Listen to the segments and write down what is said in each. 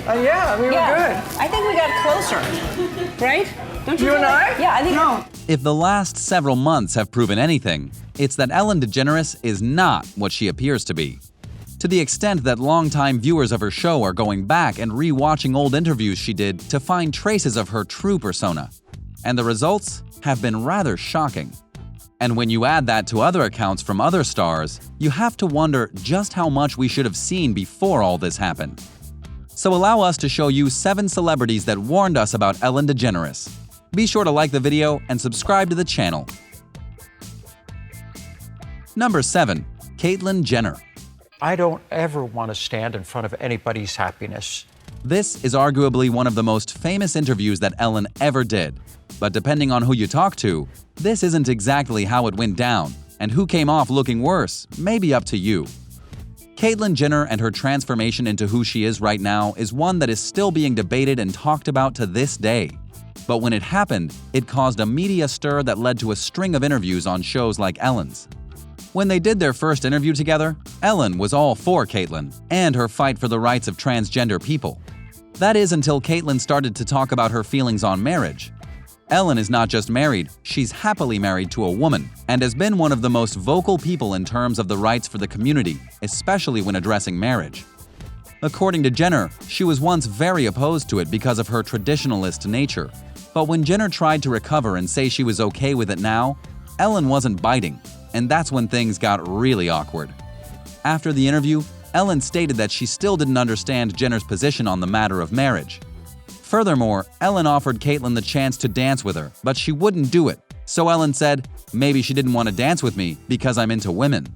Yeah, we were good. I think we got closer, right? Don't you You and I? Yeah, I think. No. If the last several months have proven anything, it's that Ellen DeGeneres is not what she appears to be. To the extent that longtime viewers of her show are going back and re-watching old interviews she did to find traces of her true persona. And the results have been rather shocking. And when you add that to other accounts from other stars, you have to wonder just how much we should have seen before all this happened. So allow us to show you 7 celebrities that warned us about Ellen DeGeneres. Be sure to like the video and subscribe to the channel. Number 7. Caitlyn Jenner. I don't ever want to stand in front of anybody's happiness. This is arguably one of the most famous interviews that Ellen ever did. But depending on who you talk to, this isn't exactly how it went down, and who came off looking worse may be up to you. Caitlyn Jenner and her transformation into who she is right now is one that is still being debated and talked about to this day. But when it happened, it caused a media stir that led to a string of interviews on shows like Ellen's. When they did their first interview together, Ellen was all for Caitlyn and her fight for the rights of transgender people. That is until Caitlyn started to talk about her feelings on marriage. Ellen is not just married, she's happily married to a woman and has been one of the most vocal people in terms of the rights for the community, especially when addressing marriage. According to Jenner, she was once very opposed to it because of her traditionalist nature. But when Jenner tried to recover and say she was okay with it now, Ellen wasn't biting, and that's when things got really awkward. After the interview, Ellen stated that she still didn't understand Jenner's position on the matter of marriage. Furthermore, Ellen offered Caitlyn the chance to dance with her, but she wouldn't do it. So Ellen said, maybe she didn't want to dance with me because I'm into women.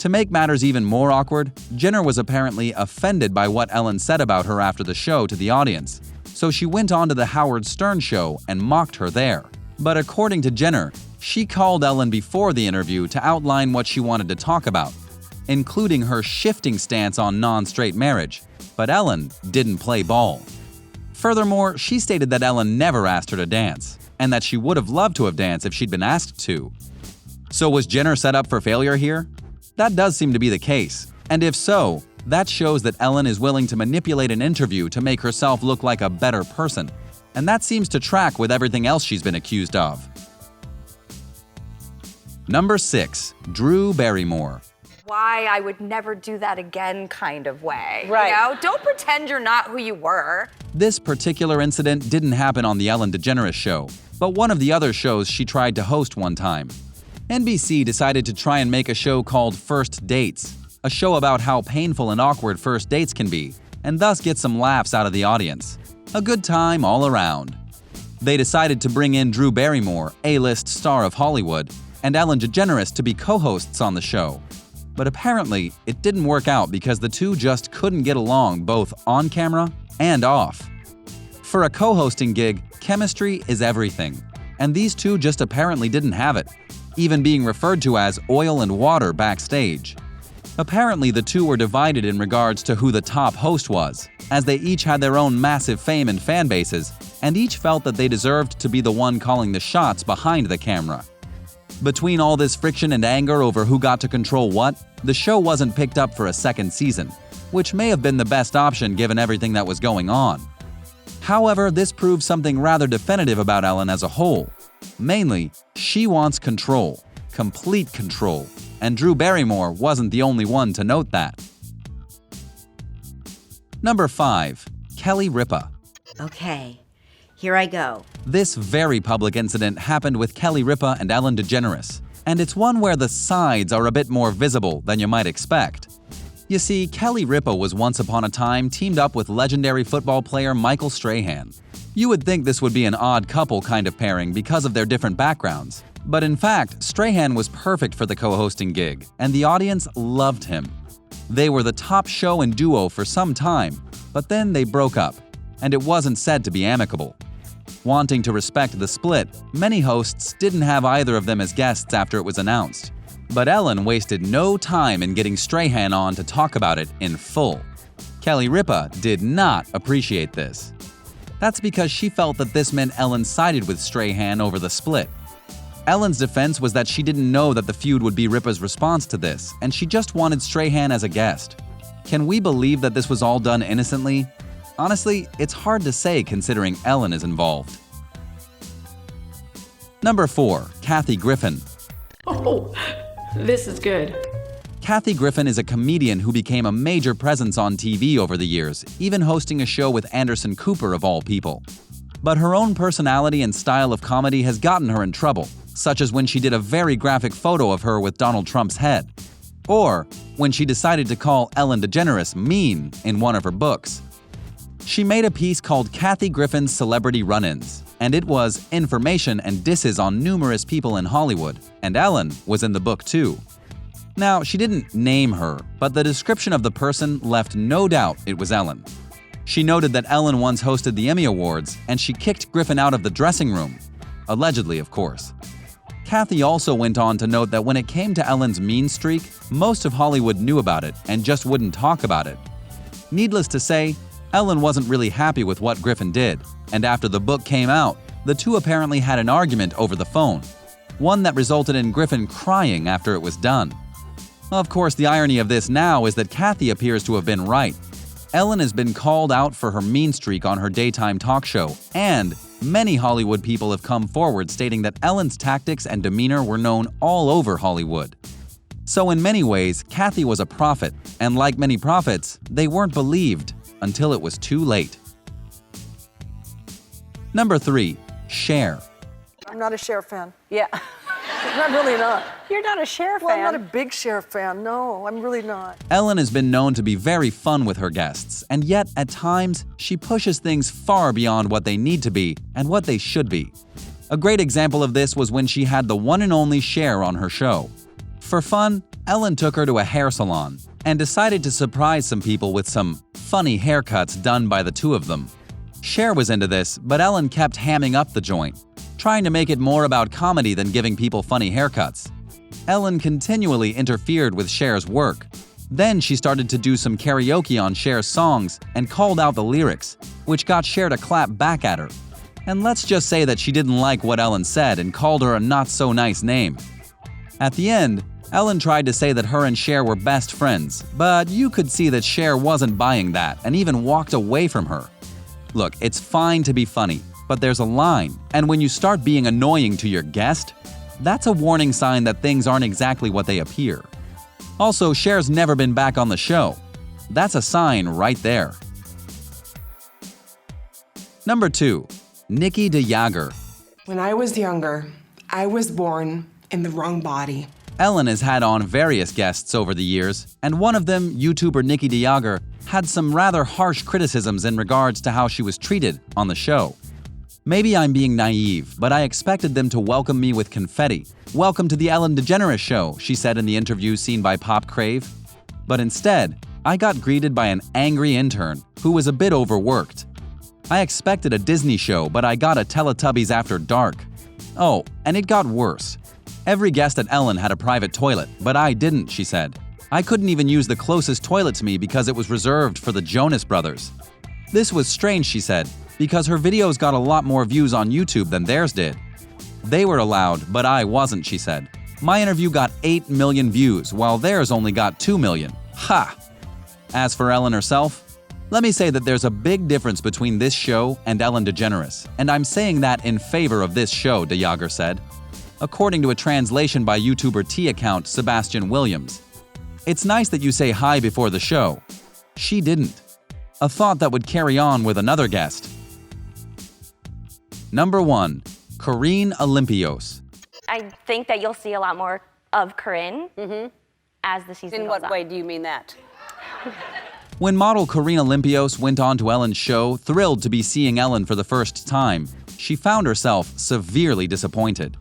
To make matters even more awkward, Jenner was apparently offended by what Ellen said about her after the show to the audience. So she went on to the Howard Stern show and mocked her there. But according to Jenner, she called Ellen before the interview to outline what she wanted to talk about, including her shifting stance on non-straight marriage. But Ellen didn't play ball. Furthermore, she stated that Ellen never asked her to dance, and that she would have loved to have danced if she'd been asked to. So was Jenner set up for failure here? That does seem to be the case, and if so, that shows that Ellen is willing to manipulate an interview to make herself look like a better person, and that seems to track with everything else she's been accused of. Number 6. Drew Barrymore. Why I would never do that again kind of way. Right. You know? Don't pretend you're not who you were. This particular incident didn't happen on the Ellen DeGeneres show, but one of the other shows she tried to host one time. NBC decided to try and make a show called First Dates, a show about how painful and awkward first dates can be, and thus get some laughs out of the audience. A good time all around. They decided to bring in Drew Barrymore, A-list star of Hollywood, and Ellen DeGeneres to be co-hosts on the show. But apparently, it didn't work out because the two just couldn't get along both on camera and off. For a co-hosting gig, chemistry is everything, and these two just apparently didn't have it, even being referred to as oil and water backstage. Apparently, the two were divided in regards to who the top host was, as they each had their own massive fame and fan bases, and each felt that they deserved to be the one calling the shots behind the camera. Between all this friction and anger over who got to control what, the show wasn't picked up for a second season, which may have been the best option given everything that was going on. However, this proves something rather definitive about Ellen as a whole. Mainly, she wants control, complete control, and Drew Barrymore wasn't the only one to note that. Number 5. Kelly Ripa. Okay, here I go. This very public incident happened with Kelly Ripa and Ellen DeGeneres, and it's one where the sides are a bit more visible than you might expect. You see, Kelly Ripa was once upon a time teamed up with legendary football player Michael Strahan. You would think this would be an odd couple kind of pairing because of their different backgrounds. But in fact, Strahan was perfect for the co-hosting gig, and the audience loved him. They were the top show and duo for some time, but then they broke up, and it wasn't said to be amicable. Wanting to respect the split, many hosts didn't have either of them as guests after it was announced. But Ellen wasted no time in getting Strahan on to talk about it in full. Kelly Ripa did not appreciate this. That's because she felt that this meant Ellen sided with Strahan over the split. Ellen's defense was that she didn't know that the feud would be Ripa's response to this, and she just wanted Strahan as a guest. Can we believe that this was all done innocently? Honestly, it's hard to say considering Ellen is involved. Number 4. Kathy Griffin. Oh, this is good. Kathy Griffin is a comedian who became a major presence on TV over the years, even hosting a show with Anderson Cooper of all people. But her own personality and style of comedy has gotten her in trouble, such as when she did a very graphic photo of her with Donald Trump's head, or when she decided to call Ellen DeGeneres mean in one of her books. She made a piece called Kathy Griffin's Celebrity Run-Ins, and it was information and disses on numerous people in Hollywood, and Ellen was in the book too. Now, she didn't name her, but the description of the person left no doubt it was Ellen. She noted that Ellen once hosted the Emmy Awards, and she kicked Griffin out of the dressing room. Allegedly, of course. Kathy also went on to note that when it came to Ellen's mean streak, most of Hollywood knew about it and just wouldn't talk about it. Needless to say, Ellen wasn't really happy with what Griffin did, and after the book came out, the two apparently had an argument over the phone, one that resulted in Griffin crying after it was done. Of course, the irony of this now is that Kathy appears to have been right. Ellen has been called out for her mean streak on her daytime talk show, and many Hollywood people have come forward stating that Ellen's tactics and demeanor were known all over Hollywood. So in many ways, Kathy was a prophet, and like many prophets, they weren't believed until it was too late. Number 3. Cher. I'm not a Cher fan. Yeah. I'm really not. You're not a Cher Well, I'm fan. not a big Cher fan. No, I'm really not. Ellen has been known to be very fun with her guests, and yet at times, she pushes things far beyond what they need to be and what they should be. A great example of this was when she had the one and only Cher on her show. For fun, Ellen took her to a hair salon and decided to surprise some people with some funny haircuts done by the two of them. Cher was into this, but Ellen kept hamming up the joint, trying to make it more about comedy than giving people funny haircuts. Ellen continually interfered with Cher's work. Then she started to do some karaoke on Cher's songs and called out the lyrics, which got Cher to clap back at her. And let's just say that she didn't like what Ellen said and called her a not-so-nice name. At the end, Ellen tried to say that her and Cher were best friends, but you could see that Cher wasn't buying that and even walked away from her. Look, it's fine to be funny, but there's a line, and when you start being annoying to your guest, that's a warning sign that things aren't exactly what they appear. Also, Cher's never been back on the show. That's a sign right there. Number 2. Nikki DeJager. When I was younger, I was born in the wrong body. Ellen has had on various guests over the years, and one of them, YouTuber Nikki DeJager, had some rather harsh criticisms in regards to how she was treated on the show. Maybe I'm being naive, but I expected them to welcome me with confetti. "Welcome to the Ellen DeGeneres Show," she said in the interview seen by Pop Crave. But instead, I got greeted by an angry intern who was a bit overworked. I expected a Disney show, but I got a Teletubbies After Dark. Oh, and it got worse. Every guest at Ellen had a private toilet, but I didn't, she said. I couldn't even use the closest toilet to me because it was reserved for the Jonas Brothers. This was strange, she said, because her videos got a lot more views on YouTube than theirs did. They were allowed, but I wasn't, she said. My interview got 8 million views, while theirs only got 2 million. Ha! As for Ellen herself, let me say that there's a big difference between this show and Ellen DeGeneres, and I'm saying that in favor of this show, DeJager said. According to a translation by YouTuber T account Sebastian Williams. It's nice that you say hi before the show. She didn't. A thought that would carry on with another guest. Number 1. Corinne Olympios. I think that you'll see a lot more of Corinne as the season In goes what on. way do you mean that? When model Corinne Olympios went on to Ellen's show, thrilled to be seeing Ellen for the first time, she found herself severely disappointed.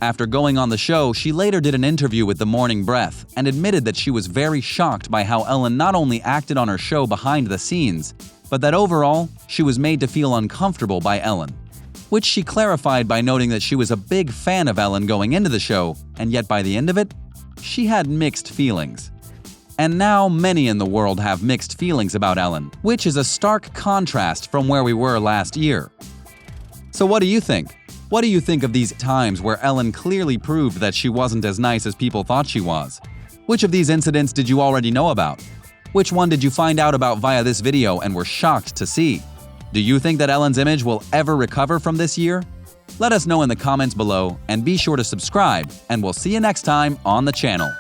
After going on the show, she later did an interview with The Morning Breath and admitted that she was very shocked by how Ellen not only acted on her show behind the scenes, but that overall, she was made to feel uncomfortable by Ellen. Which she clarified by noting that she was a big fan of Ellen going into the show, and yet by the end of it, she had mixed feelings. And now many in the world have mixed feelings about Ellen, which is a stark contrast from where we were last year. So what do you think? What do you think of these times where Ellen clearly proved that she wasn't as nice as people thought she was? Which of these incidents did you already know about? Which one did you find out about via this video and were shocked to see? Do you think that Ellen's image will ever recover from this year? Let us know in the comments below, and be sure to subscribe, and we'll see you next time on the channel.